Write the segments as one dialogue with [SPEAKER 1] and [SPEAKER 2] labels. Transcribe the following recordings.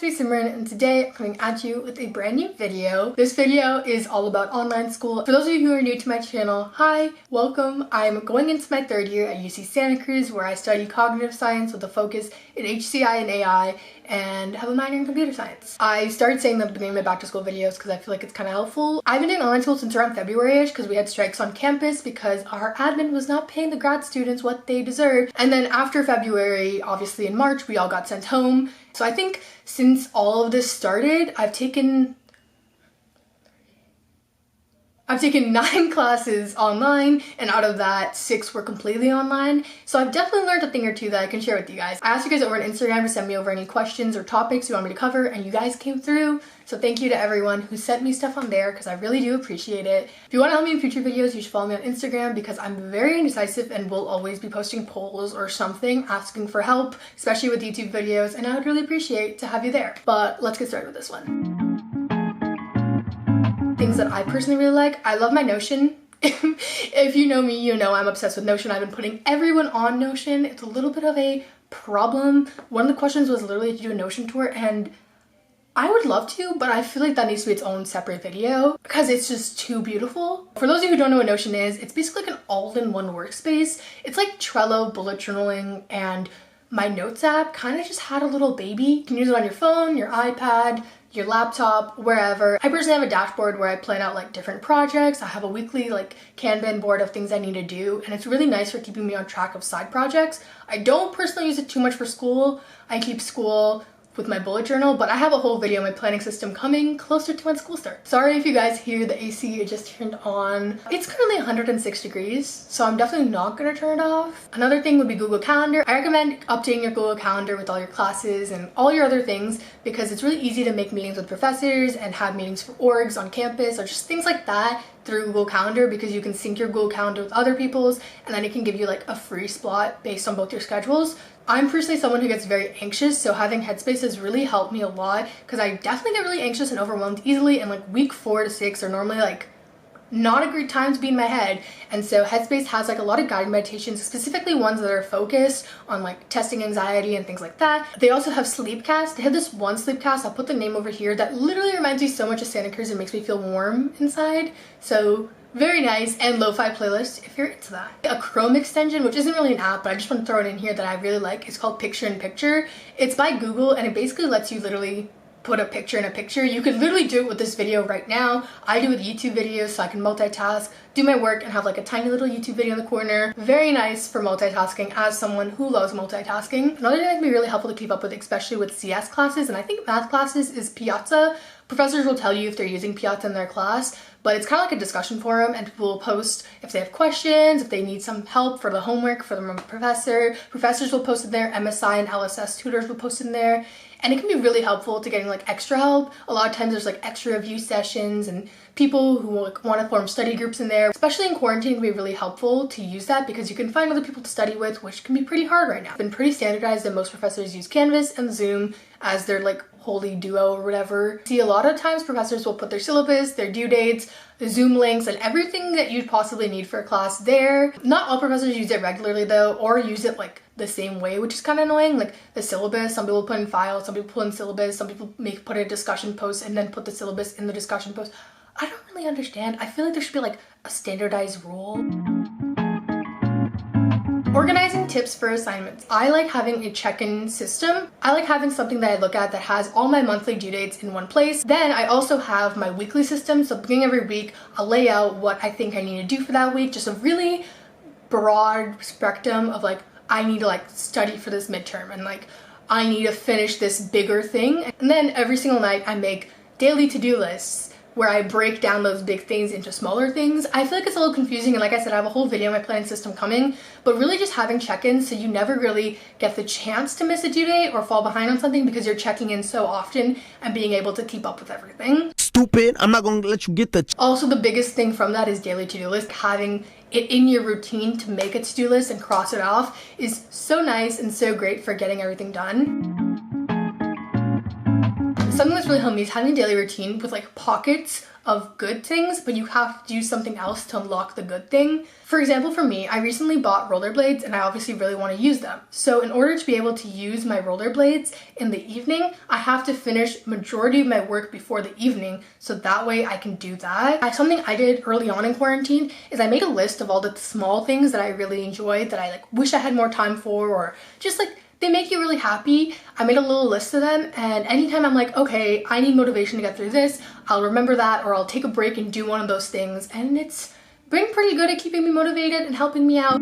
[SPEAKER 1] it's me Simran, and today I'm coming at you with a brand new video. This video is all about online school. For those of you who are new to my channel, hi, welcome. I'm going into my third year at UC Santa Cruz, where I study cognitive science with a focus in HCI and AI, and have a minor in computer science. I started saying that at the beginning of my back to school videos because I feel like it's kind of helpful. I've been doing online school since around February-ish because we had strikes on campus because our admin was not paying the grad students what they deserved. And then after February, obviously in March, we all got sent home. So I think since all of this started, I've taken 9 classes online, and out of that 6 were completely online. So I've definitely learned a thing or two that I can share with you guys. I asked you guys over on Instagram to send me over any questions or topics you want me to cover, and you guys came through. So thank you to everyone who sent me stuff on there because I really do appreciate it. If you want to help me in future videos, you should follow me on Instagram because I'm very indecisive and will always be posting polls or something asking for help, especially with YouTube videos, and I would really appreciate to have you there. But let's get started with this one. Things that I personally really like. I love my Notion. If you know me, you know I'm obsessed with Notion. I've been putting everyone on Notion. It's a little bit of a problem. One of the questions was literally to do a Notion tour, and I would love to, but I feel like that needs to be its own separate video because it's just too beautiful. For those of you who don't know what Notion is, it's basically like an all-in-one workspace. It's like Trello, bullet journaling, and my notes app kind of just had a little baby. You can use it on your phone, your iPad, your laptop, wherever. I personally have a dashboard where I plan out like different projects. I have a weekly like Kanban board of things I need to do, and it's really nice for keeping me on track of side projects. I don't personally use it too much for school. I keep school with my bullet journal, but I have a whole video on my planning system coming closer to when school starts. Sorry if you guys hear the AC, it just turned on. It's currently 106 degrees, so I'm definitely not gonna turn it off. Another thing would be Google Calendar. I recommend updating your Google Calendar with all your classes and all your other things because it's really easy to make meetings with professors and have meetings for orgs on campus or just things like that through Google Calendar because you can sync your Google Calendar with other people's, and then it can give you like a free slot based on both your schedules. I'm personally someone who gets very anxious, so having Headspace has really helped me a lot because I definitely get really anxious and overwhelmed easily, and like week 4 to 6 are normally like not a great time to be in my head. And so Headspace has like a lot of guided meditations, specifically ones that are focused on like testing anxiety and things like that. They also have Sleepcast. They have this one Sleepcast, I'll put the name over here, that literally reminds me so much of Santa Cruz and makes me feel warm inside. So very nice. And lo-fi playlist if you're into that. A Chrome extension, which isn't really an app, but I just want to throw it in here, that I really like. It's called Picture in Picture. It's by Google, and it basically lets you literally put a picture in a picture. You could literally do it with this video right now. I do with YouTube videos so I can multitask, do my work, and have like a tiny little YouTube video in the corner. Very nice for multitasking as someone who loves multitasking. Another thing that can be really helpful to keep up with, especially with CS classes, and I think math classes, is Piazza. Professors will tell you if they're using Piazza in their class, but it's kind of like a discussion forum, and people will post if they have questions, if they need some help for the homework for the professor. Professors will post in there, MSI and LSS tutors will post in there, and it can be really helpful to getting like extra help. A lot of times there's like extra review sessions and people who like, want to form study groups in there. Especially in quarantine, it can be really helpful to use that because you can find other people to study with, which can be pretty hard right now. It's been pretty standardized that most professors use Canvas and Zoom as their like holy duo or whatever. See, a lot of times professors will put their syllabus, their due dates, the Zoom links, and everything that you'd possibly need for a class there. Not all professors use it regularly though, or use it like the same way, which is kind of annoying. Like the syllabus, some people put in files, some people put in syllabus, some people put a discussion post and then put the syllabus in the discussion post. I don't really understand. I feel like there should be like a standardized rule. Organizing tips for assignments. I like having a check-in system. I like having something that I look at that has all my monthly due dates in one place. Then I also have my weekly system. So beginning every week, I'll lay out what I think I need to do for that week. Just a really broad spectrum of like, I need to like study for this midterm, and like I need to finish this bigger thing. And then every single night I make daily to-do lists where I break down those big things into smaller things. I feel like it's a little confusing, and like I said, I have a whole video on my planning system coming, but really just having check-ins so you never really get the chance to miss a due date or fall behind on something because you're checking in so often and being able to keep up with everything.
[SPEAKER 2] Stupid, I'm not gonna let you get that.
[SPEAKER 1] Also, the biggest thing from that is daily to-do list. Having it in your routine to make a to-do list and cross it off is so nice and so great for getting everything done. Something that's really helped me is having a daily routine with like pockets of good things, but you have to do something else to unlock the good thing. For example, for me, I recently bought rollerblades and I obviously really want to use them. So in order to be able to use my rollerblades in the evening, I have to finish majority of my work before the evening, so that way I can do that. Something I did early on in quarantine is I made a list of all the small things that I really enjoyed that I like wish I had more time for, or just like they make you really happy. I made a little list of them, and anytime I'm like, okay, I need motivation to get through this, I'll remember that, or I'll take a break and do one of those things, and it's been pretty good at keeping me motivated and helping me out.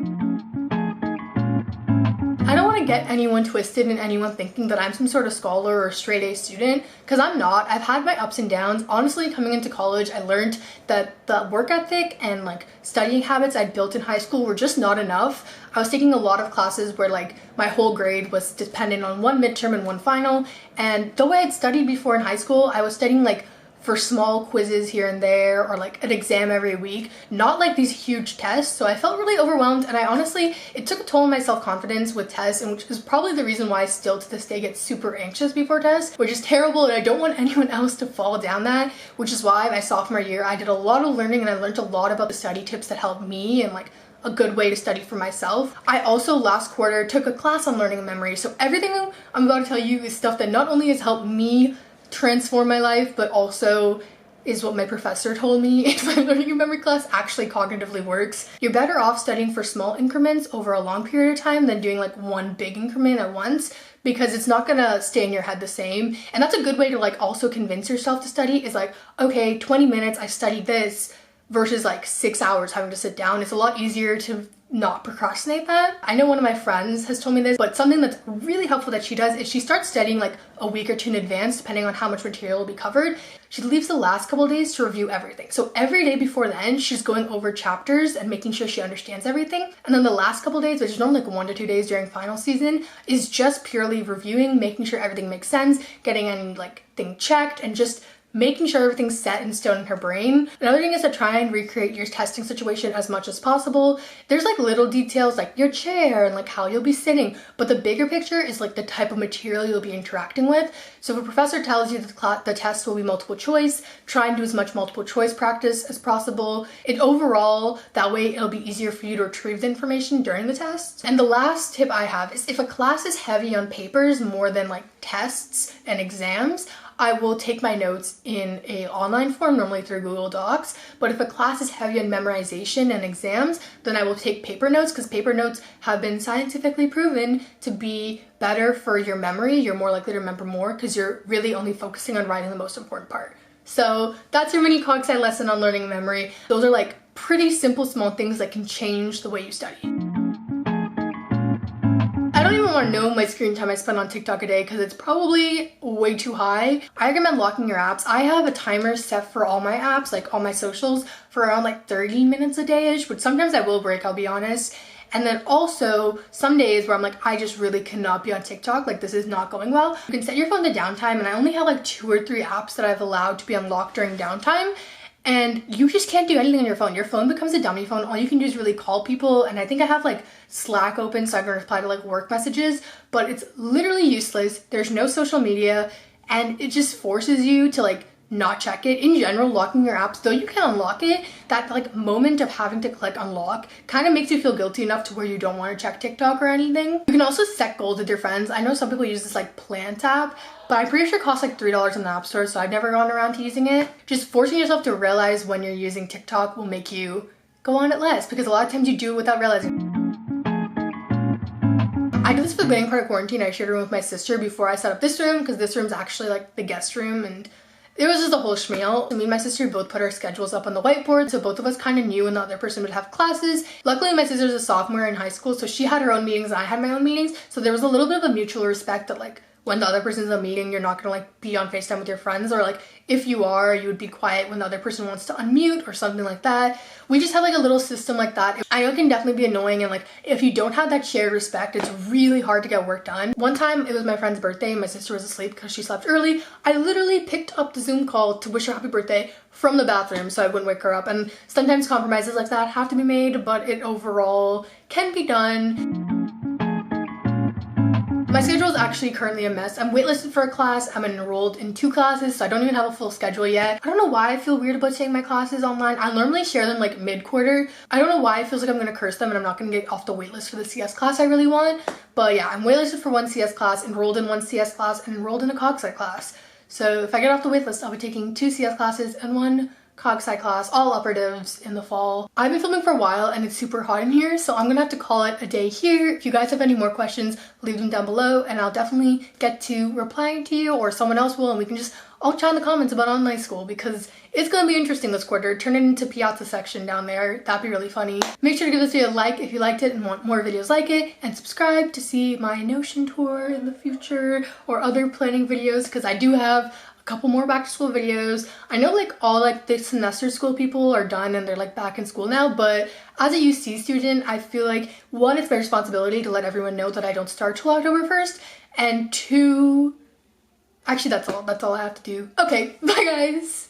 [SPEAKER 1] I don't want to get anyone twisted and anyone thinking that I'm some sort of scholar or straight A student, because I'm not. I've had my ups and downs. Honestly, coming into college, I learned that the work ethic and like studying habits I'd built in high school were just not enough. I was taking a lot of classes where like my whole grade was dependent on one midterm and one final, and the way I'd studied before in high school, I was studying like for small quizzes here and there, or like an exam every week, not like these huge tests. So I felt really overwhelmed, and I honestly, it took a toll on my self-confidence with tests, and which is probably the reason why I still to this day get super anxious before tests, which is terrible, and I don't want anyone else to fall down that, which is why my sophomore year I did a lot of learning and I learned a lot about the study tips that helped me and like a good way to study for myself. I also last quarter took a class on learning and memory, so everything I'm about to tell you is stuff that not only has helped me transform my life, but also is what my professor told me in my learning and memory class actually cognitively works. You're better off studying for small increments over a long period of time than doing like one big increment at once, because it's not gonna stay in your head the same. And that's a good way to like also convince yourself to study, is like, okay, 20 minutes I studied this versus like 6 hours having to sit down. It's a lot easier to not procrastinate that. I know one of my friends has told me this, but something that's really helpful that she does is she starts studying like a week or two in advance, depending on how much material will be covered. She leaves the last couple of days to review everything. So every day before then, she's going over chapters and making sure she understands everything. And then the last couple of days, which is normally like 1 to 2 days during final season, is just purely reviewing, making sure everything makes sense, getting any like thing checked, and just making sure everything's set in stone in her brain. Another thing is to try and recreate your testing situation as much as possible. There's like little details like your chair and like how you'll be sitting, but the bigger picture is like the type of material you'll be interacting with. So if a professor tells you that the test will be multiple choice, try and do as much multiple choice practice as possible. And overall, that way it'll be easier for you to retrieve the information during the test. And the last tip I have is if a class is heavy on papers more than like tests and exams, I will take my notes in a online form, normally through Google Docs. But if a class is heavy on memorization and exams, then I will take paper notes, because paper notes have been scientifically proven to be better for your memory. You're more likely to remember more because you're really only focusing on writing the most important part. So that's your mini cog sci lesson on learning and memory. Those are like pretty simple, small things that can change the way you study. I don't even want to know my screen time I spend on TikTok a day, because it's probably way too high. I recommend locking your apps. I have a timer set for all my apps, like all my socials, for around like 30 minutes a day-ish, but sometimes I will break, I'll be honest. And then also some days where I'm like, I just really cannot be on TikTok, like this is not going well. You can set your phone to downtime, and I only have like 2 or 3 apps that I've allowed to be unlocked during downtime. And you just can't do anything on your phone. Your phone becomes a dummy phone. All you can do is really call people. And I think I have like Slack open so I can reply to like work messages, but it's literally useless. There's no social media, and it just forces you to like not check it. In general, locking your apps, though you can unlock it, that like moment of having to click unlock kind of makes you feel guilty enough to where you don't want to check TikTok or anything. You can also set goals with your friends. I know some people use this like Plant app, but I'm pretty sure it costs like $3 in the App Store, so I've never gone around to using it. Just forcing yourself to realize when you're using TikTok will make you go on it less, because a lot of times you do it without realizing. I did this for the beginning part of quarantine. I shared a room with my sister before I set up this room, because this room's actually like the guest room, and it was just a whole schmeal. Me and my sister both put our schedules up on the whiteboard, so both of us kind of knew when the other person would have classes. Luckily, my sister's a sophomore in high school, so she had her own meetings and I had my own meetings, so there was a little bit of a mutual respect that like when the other person's in a meeting, you're not gonna like be on FaceTime with your friends, or like if you are, you would be quiet when the other person wants to unmute or something like that. We just have like a little system like that. I know it can definitely be annoying, and like if you don't have that shared respect, it's really hard to get work done. One time it was my friend's birthday and my sister was asleep because she slept early. I literally picked up the Zoom call to wish her happy birthday from the bathroom so I wouldn't wake her up. And sometimes compromises like that have to be made, but it overall can be done. My schedule is actually currently a mess. I'm waitlisted for a class, I'm enrolled in 2 classes, so I don't even have a full schedule yet. I don't know why I feel weird about taking my classes online. I normally share them like mid-quarter. I don't know why it feels like I'm gonna curse them and I'm not gonna get off the waitlist for the CS class I really want. But yeah, I'm waitlisted for 1 CS class, enrolled in 1 CS class, and enrolled in a cog sci class. So if I get off the waitlist, I'll be taking 2 CS classes and 1 cog sci class, all upper divs in the fall. I've been filming for a while and it's super hot in here, so I'm gonna have to call it a day here. If you guys have any more questions, leave them down below and I'll definitely get to replying to you, or someone else will, and we can just all chat in the comments about online school because it's gonna be interesting this quarter. Turn it into Piazza section down there. That'd be really funny. Make sure to give this video a like if you liked it and want more videos like it, and subscribe to see my Notion tour in the future or other planning videos, because I do have couple more back to school videos. I know like all like the semester school people are done and they're like back in school now, but as a UC student, I feel like 1, it's my responsibility to let everyone know that I don't start till October 1st, and 2, actually that's all I have to do. Okay, bye guys.